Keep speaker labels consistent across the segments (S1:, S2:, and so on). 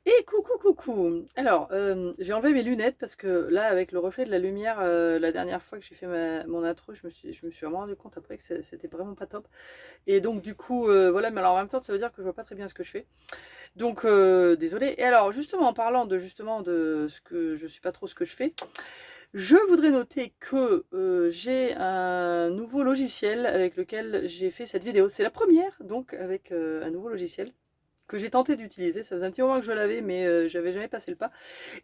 S1: Et coucou. Alors, j'ai enlevé mes lunettes parce que là, avec le reflet de la lumière, la dernière fois que j'ai fait mon intro, je me suis vraiment rendu compte après que c'était vraiment pas top. Et donc, du coup, voilà, mais alors en même temps, ça veut dire que je vois pas très bien ce que je fais. Donc, désolé. Et alors, justement, en parlant de ce que je suis pas trop ce que je fais, je voudrais noter que j'ai un nouveau logiciel avec lequel j'ai fait cette vidéo. C'est la première, donc, avec un nouveau logiciel que j'ai tenté d'utiliser. Ça faisait un petit moment que je l'avais, mais j'avais jamais passé le pas.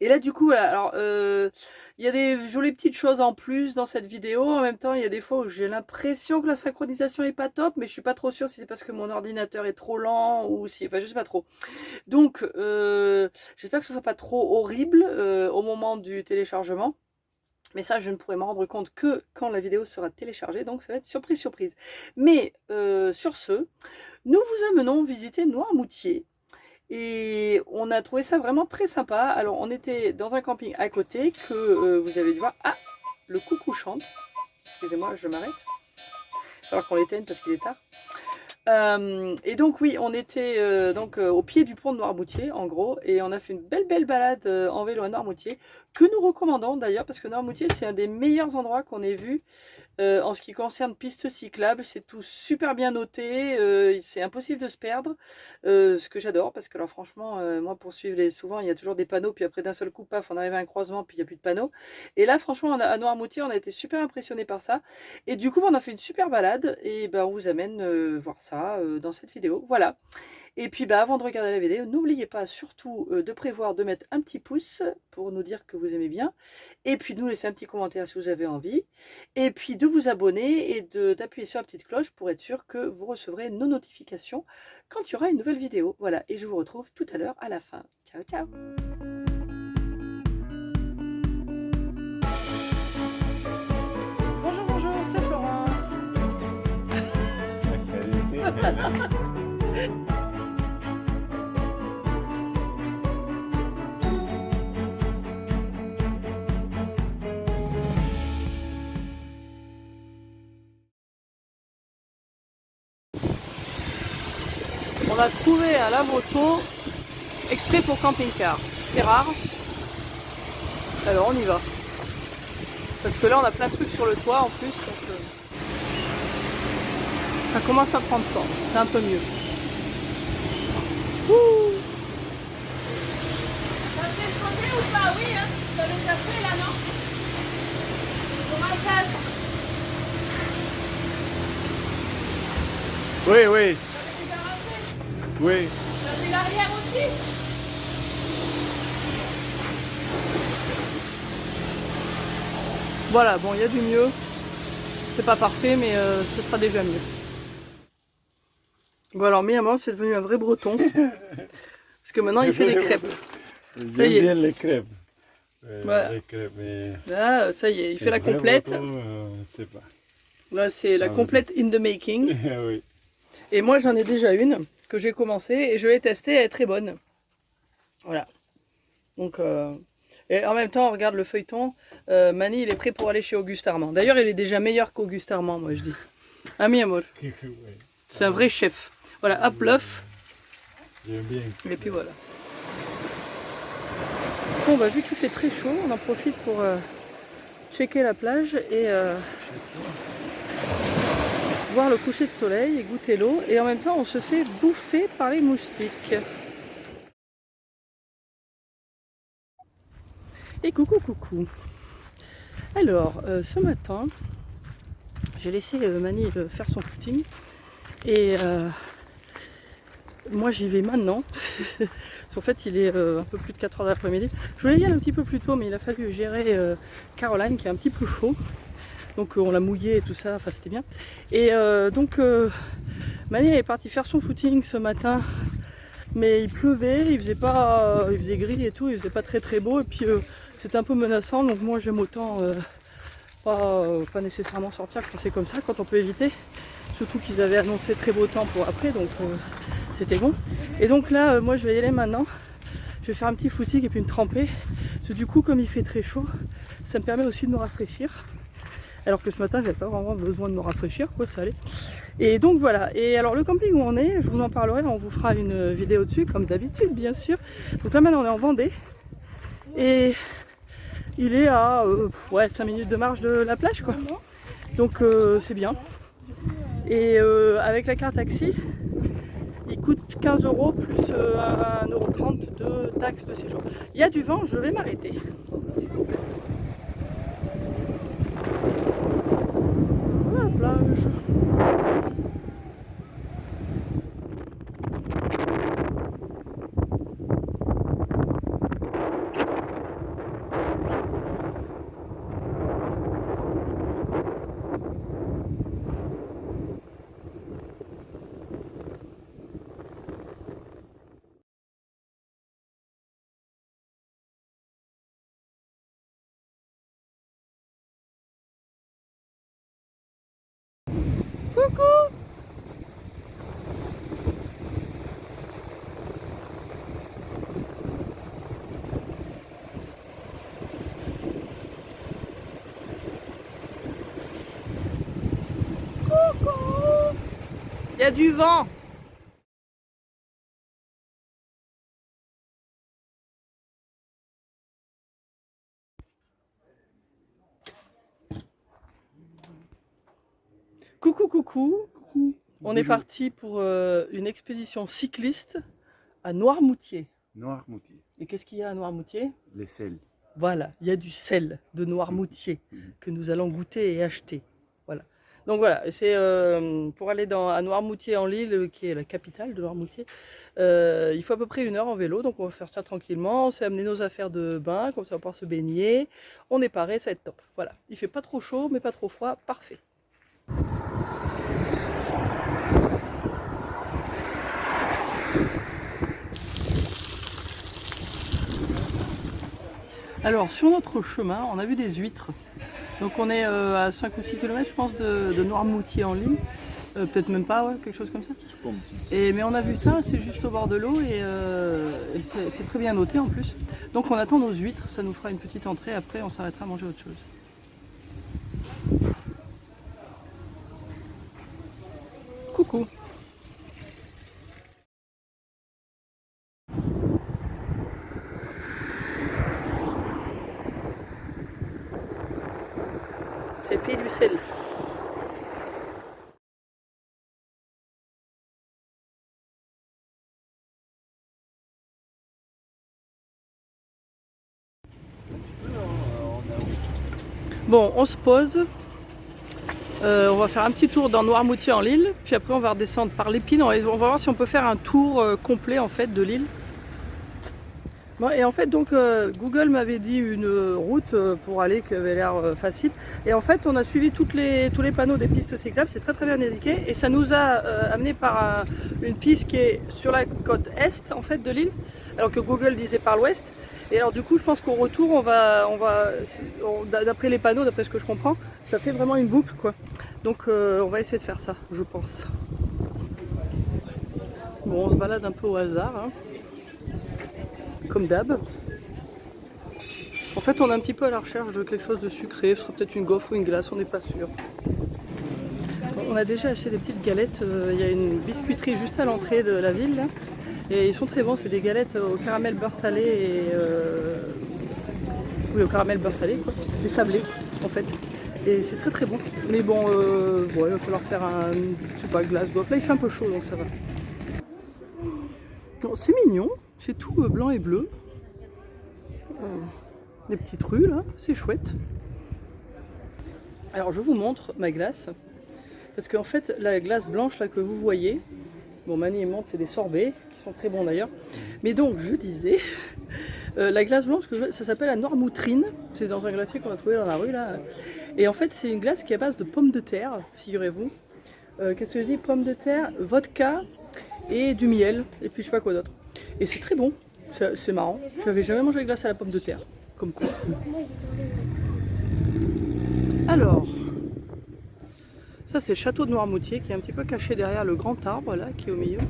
S1: Et là, du coup, voilà. Alors, il y a des jolies petites choses en plus dans cette vidéo. En même temps, il y a des fois où j'ai l'impression que la synchronisation est pas top, mais je suis pas trop sûre si c'est parce que mon ordinateur est trop lent ou si, enfin, je sais pas trop. Donc, j'espère que ce sera pas trop horrible au moment du téléchargement. Mais ça, je ne pourrai m'en rendre compte que quand la vidéo sera téléchargée, donc ça va être surprise. Mais sur ce, nous vous amenons visiter Noirmoutier. Et on a trouvé ça vraiment très sympa. Alors, on était dans un camping à côté que vous avez dû voir. Ah, le coucou chante. Excusez-moi, je m'arrête. Il va falloir qu'on l'éteigne parce qu'il est tard. Et donc oui, on était au pied du pont de Noirmoutier, en gros, et on a fait une belle balade en vélo à Noirmoutier, que nous recommandons d'ailleurs, parce que Noirmoutier, c'est un des meilleurs endroits qu'on ait vu en ce qui concerne pistes cyclables. C'est tout super bien noté, c'est impossible de se perdre, ce que j'adore, parce que alors franchement, moi pour suivre souvent, il y a toujours des panneaux, puis après d'un seul coup, paf, on arrive à un croisement, puis il n'y a plus de panneaux. Et là, franchement, à Noirmoutier, on a été super impressionnés par ça. Et du coup, on a fait une super balade, et ben, on vous amène voir ça dans cette vidéo. Voilà. Et puis bah, avant de regarder la vidéo, n'oubliez pas surtout de prévoir de mettre un petit pouce pour nous dire que vous aimez bien. Et puis de nous laisser un petit commentaire si vous avez envie. Et puis de vous abonner et d'appuyer sur la petite cloche pour être sûr que vous recevrez nos notifications quand il y aura une nouvelle vidéo. Voilà, et je vous retrouve tout à l'heure à la fin. Ciao. Bonjour, c'est Florence. On a trouvé un lave-auto exprès pour camping-car. C'est rare. Alors on y va. Parce que là on a plein de trucs sur le toit en plus. Donc, ça commence à prendre forme. C'est un peu mieux. Ouh.
S2: Ça fait changer ou pas? Oui, hein. Ça le déjà fait là, non? Pour un chasse.
S3: Oui.
S2: Ça fait déjà raté.
S3: Oui.
S2: Ça fait l'arrière aussi.
S1: Voilà, bon, il y a du mieux. C'est pas parfait, mais ce sera déjà mieux. Bon, alors, Miyamoto, c'est devenu un vrai breton. Parce que maintenant, il fait des crêpes.
S3: J'aime
S1: Ça y est.
S3: bien les crêpes.
S1: Voilà.
S3: Les crêpes, mais
S1: Là, ça y est, il fait la complète.
S3: Je sais pas.
S1: Là, c'est la complète in the making.
S3: Oui.
S1: Et moi, j'en ai déjà une que j'ai commencé et je l'ai testée, elle est très bonne. Voilà. Donc, et en même temps, on regarde le feuilleton. Mani, il est prêt pour aller chez Auguste Armand. D'ailleurs, il est déjà meilleur qu'Auguste Armand, moi, je dis. Ah, mi amor.
S3: Oui.
S1: C'est un vrai chef. Voilà, hop, l'œuf.
S3: J'aime bien.
S1: Et puis voilà. Bon, bah, vu qu'il fait très chaud, on en profite pour checker la plage et voir le coucher de soleil et goûter l'eau. Et en même temps, on se fait bouffer par les moustiques. Et coucou. Alors, ce matin, j'ai laissé Mani faire son footing. Et moi, j'y vais maintenant. En fait, il est un peu plus de 4h de l'après-midi. Je voulais y aller un petit peu plus tôt, mais il a fallu gérer Caroline, qui est un petit peu chaud. Donc, on l'a mouillé et tout ça, enfin, c'était bien. Et Mani est parti faire son footing ce matin. Mais il pleuvait, il faisait gris et tout, il faisait pas très beau. Et puis, c'était un peu menaçant, donc moi, j'aime autant pas nécessairement sortir quand c'est comme ça, quand on peut éviter. Surtout qu'ils avaient annoncé très beau temps pour après, donc c'était bon. Et donc là, moi je vais y aller maintenant. Je vais faire un petit footing et puis me tremper. Parce que du coup, comme il fait très chaud, ça me permet aussi de me rafraîchir. Alors que ce matin, j'avais pas vraiment besoin de me rafraîchir, quoi, ça allait. Et donc voilà. Et alors le camping où on est, je vous en parlerai, on vous fera une vidéo dessus, comme d'habitude, bien sûr. Donc là maintenant, on est en Vendée. Et il est à 5 minutes de marche de la plage, quoi. Donc c'est bien. Et avec la carte taxi, il coûte 15 € plus 1,30 € de taxe de séjour. Il y a du vent, je vais m'arrêter. Voilà la plage. Coucou! Coucou! Il y a du vent! Coucou, coucou! On est parti pour une expédition cycliste à Noirmoutier.
S3: Noirmoutier.
S1: Et qu'est-ce qu'il y a à Noirmoutier?
S3: Les sels.
S1: Voilà, il y a du sel de Noirmoutier que nous allons goûter et acheter. Voilà. Donc voilà, c'est pour aller à Noirmoutier en Lille, qui est la capitale de Noirmoutier. Il faut à peu près 1 heure en vélo, donc on va faire ça tranquillement. On s'est amené nos affaires de bain, comme ça on va pouvoir se baigner. On est paré, ça va être top. Voilà, il fait pas trop chaud, mais pas trop froid, parfait. Alors sur notre chemin, on a vu des huîtres. Donc on est à 5 ou 6 km je pense de Noirmoutier en Lille. Peut-être même pas, ouais, quelque chose comme ça. Mais on a vu ça, c'est juste au bord de l'eau et c'est très bien noté en plus. Donc on attend nos huîtres, ça nous fera une petite entrée, après on s'arrêtera à manger autre chose. Coucou! C'est Pied du Sel. Bon, on se pose. On va faire un petit tour dans Noirmoutier en Lille, puis après on va redescendre par l'Épine. On va voir si on peut faire un tour complet en fait de l'île. Bon, et en fait donc Google m'avait dit une route pour aller qui avait l'air facile. Et en fait on a suivi tous les panneaux des pistes cyclables, c'est très très bien indiqué. Et ça nous a amené par une piste qui est sur la côte est en fait de l'île, alors que Google disait par l'ouest. Et alors du coup je pense qu'au retour d'après les panneaux, d'après ce que je comprends, ça fait vraiment une boucle quoi. Donc on va essayer de faire ça, je pense. Bon, on se balade un peu au hasard, hein, comme d'hab. En fait on est un petit peu à la recherche de quelque chose de sucré, ce sera peut-être une gaufre ou une glace, on n'est pas sûr. On a déjà acheté des petites galettes, il y a une biscuiterie juste à l'entrée de la ville là. Et ils sont très bons, c'est des galettes au caramel beurre salé et oui, au caramel beurre salé quoi, des sablés en fait. Et c'est très très bon. Mais bon, il va falloir faire je sais pas, glace, gaufre. Là il fait un peu chaud donc ça va. C'est mignon, c'est tout blanc et bleu. Des petites rues là, c'est chouette. Alors je vous montre ma glace. Parce qu'en fait la glace blanche là que vous voyez, bon Mani et Monte c'est des sorbets qui sont très bons d'ailleurs. Mais donc je disais, la glace blanche ça s'appelle la Noirmoutrine. C'est dans un glacier qu'on a trouvé dans la rue là. Et en fait c'est une glace qui est à base de pommes de terre, figurez-vous. Qu'est-ce que je dis? Pommes de terre, vodka et du miel. Et puis je sais pas quoi d'autre. Et c'est très bon, c'est marrant. Je n'avais jamais mangé de glace à la pomme de terre. Comme quoi. Alors, ça c'est le château de Noirmoutier qui est un petit peu caché derrière le grand arbre là qui est au milieu.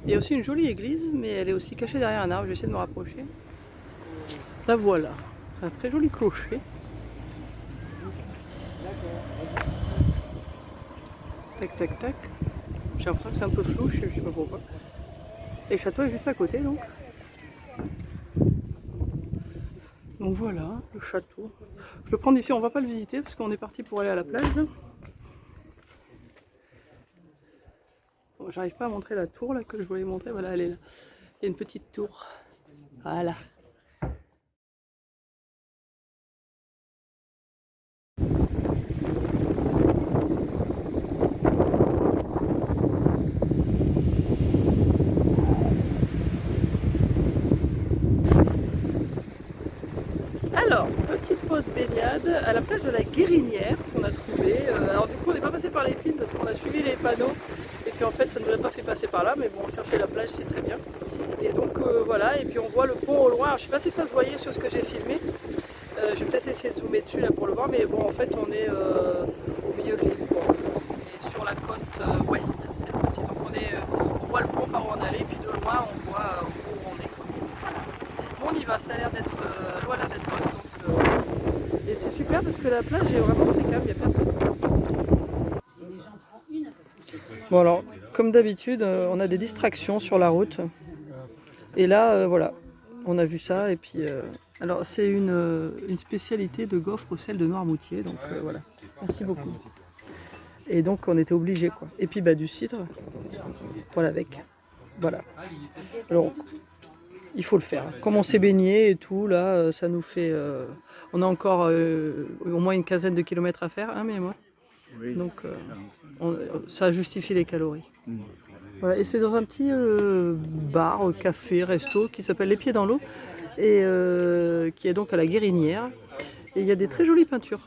S1: Il y a aussi une jolie église, mais elle est aussi cachée derrière un arbre. Je vais essayer de me rapprocher. La voilà. C'est un très joli clocher. Tac, tac, tac. J'ai l'impression que c'est un peu flou, je sais pas pourquoi. Et le château est juste à côté donc. Donc voilà, le château. Je le prends d'ici, on va pas le visiter parce qu'on est parti pour aller à la plage. Bon, j'arrive pas à montrer la tour là que je voulais montrer, voilà elle est là. Il y a une petite tour. Voilà. Alors, petite pause baignade à la plage de la Guérinière qu'on a trouvé. Alors du coup on n'est pas passé par les pines parce qu'on a suivi les panneaux et puis en fait ça ne nous a pas fait passer par là, mais bon, chercher la plage c'est très bien. Et donc voilà, et puis on voit le pont au loin. Alors, je sais pas si ça se voyait sur ce que j'ai filmé. Je vais peut-être essayer de zoomer dessus là pour le voir, mais bon en fait on est au milieu de l'île, et sur la côte ouest cette fois-ci. Donc on voit le pont par où on allait, puis de loin on voit où on est. Bon, on y va, ça a l'air d'être l'eau a l'air d'être bonne. Et c'est super parce que la plage est vraiment très calme, il n'y a personne. Bon alors, comme d'habitude, on a des distractions sur la route. Et là, voilà, on a vu ça. Et puis, alors c'est une spécialité de gaufre au sel de Noirmoutier. Donc voilà, merci beaucoup. Et donc on était obligés quoi. Et puis bah, du cidre, voilà avec. Voilà. Alors, il faut le faire. Comme on s'est baigné et tout, là, ça nous fait... on a encore au moins une quinzaine de kilomètres à faire, hein, mais moi. Donc, ça justifie les calories. Voilà, et c'est dans un petit bar, café, resto qui s'appelle Les Pieds dans l'eau et qui est donc à la Guérinière. Et il y a des très jolies peintures.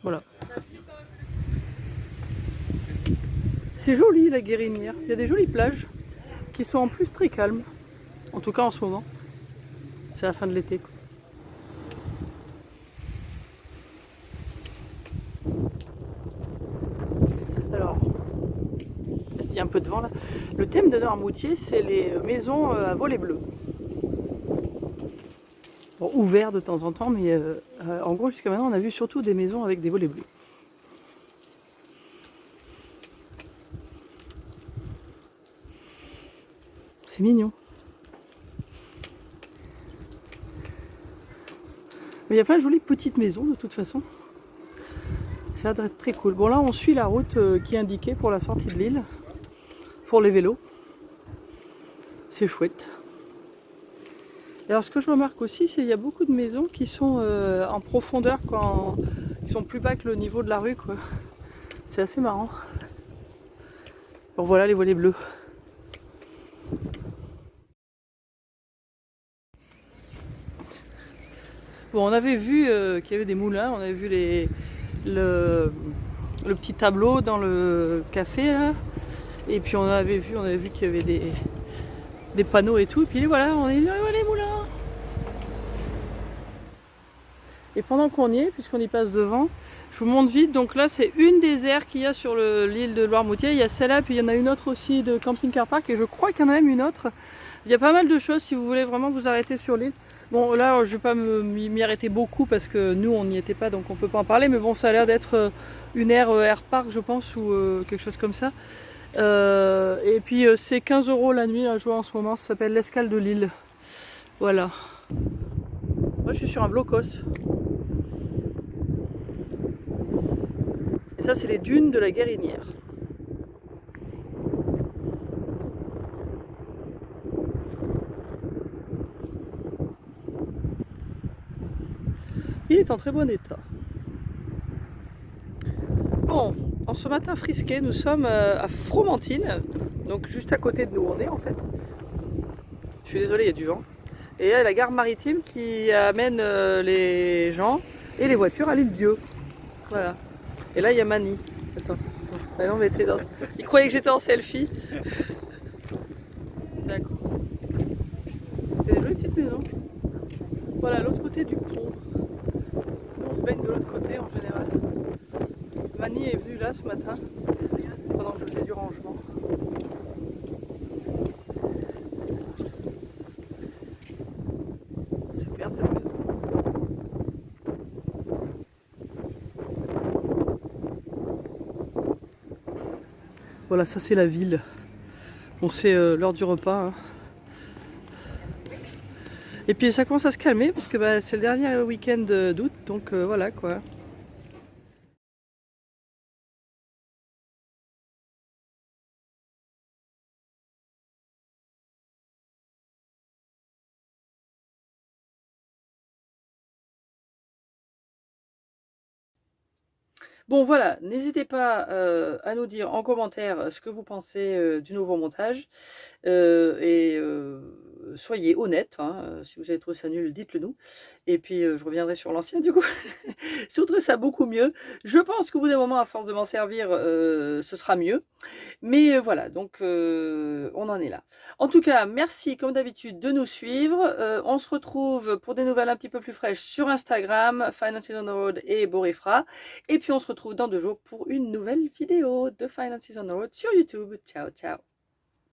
S1: Voilà. C'est joli la Guérinière. Il y a des jolies plages qui sont en plus très calmes. En tout cas en ce moment. C'est la fin de l'été. Alors, il y a un peu de vent là. Le thème de Noirmoutier, c'est les maisons à volets bleus. Bon, ouvert de temps en temps, mais en gros jusqu'à maintenant on a vu surtout des maisons avec des volets bleus. C'est mignon. Mais il y a plein de jolies petites maisons de toute façon. Ça a l'air d'être très cool. Bon là on suit la route qui est indiquée pour la sortie de l'île. Pour les vélos. C'est chouette. Et alors ce que je remarque aussi, c'est qu'il y a beaucoup de maisons qui sont en profondeur, qui sont plus bas que le niveau de la rue, quoi. C'est assez marrant. Bon voilà les volets bleus. Bon, on avait vu qu'il y avait des moulins, on avait vu le petit tableau dans le café là, et puis on avait vu qu'il y avait des panneaux et tout, et puis voilà, on est là, les moulins. Et pendant qu'on y est, puisqu'on y passe devant, je vous montre vite, donc là c'est une des aires qu'il y a sur l'île de Noirmoutier, il y a celle-là, puis il y en a une autre aussi de Camping Car Park, et je crois qu'il y en a même une autre. Il y a pas mal de choses si vous voulez vraiment vous arrêter sur l'île. Bon là je ne vais pas m'y arrêter beaucoup parce que nous on n'y était pas donc on ne peut pas en parler, mais bon ça a l'air d'être une aire Air Park je pense ou quelque chose comme ça. Et puis c'est 15 € la nuit à jouer en ce moment, ça s'appelle l'Escale de l'île. Voilà. Moi je suis sur un blocos. Et ça c'est les dunes de la Guérinière. Il est en très bon état. Bon, en ce matin frisqué, nous sommes à Fromentine, donc juste à côté de nous on est en fait. Je suis désolée, il y a du vent. Et il y a la gare maritime qui amène les gens et les voitures à l'île Dieu. Voilà. Et là il y a Mani. Attends. Ah non, mais dans... Il croyait que j'étais en selfie. D'accord. C'est des jolies petites maisons. Voilà, l'autre côté du pont. On se baigne de l'autre côté en général. Mani est venue là ce matin pendant que je faisais du rangement. Super cette maison. Voilà, ça c'est la ville. Bon, c'est l'heure du repas. Hein. Et puis ça commence à se calmer parce que bah, c'est le dernier week-end d'août, donc voilà quoi. Bon voilà, n'hésitez pas à nous dire en commentaire ce que vous pensez du nouveau montage. Et soyez honnête, hein, si vous avez trouvé ça nul, dites-le nous. Et puis je reviendrai sur l'ancien du coup. Si vous trouvez ça beaucoup mieux, je pense qu'au bout d'un moment, à force de m'en servir, ce sera mieux. Mais voilà, donc on en est là. En tout cas, merci comme d'habitude de nous suivre. On se retrouve pour des nouvelles un petit peu plus fraîches sur Instagram, Finances on the Road et Borifra. Et puis on se retrouve dans 2 jours pour une nouvelle vidéo de Finances on the Road sur YouTube. Ciao, ciao.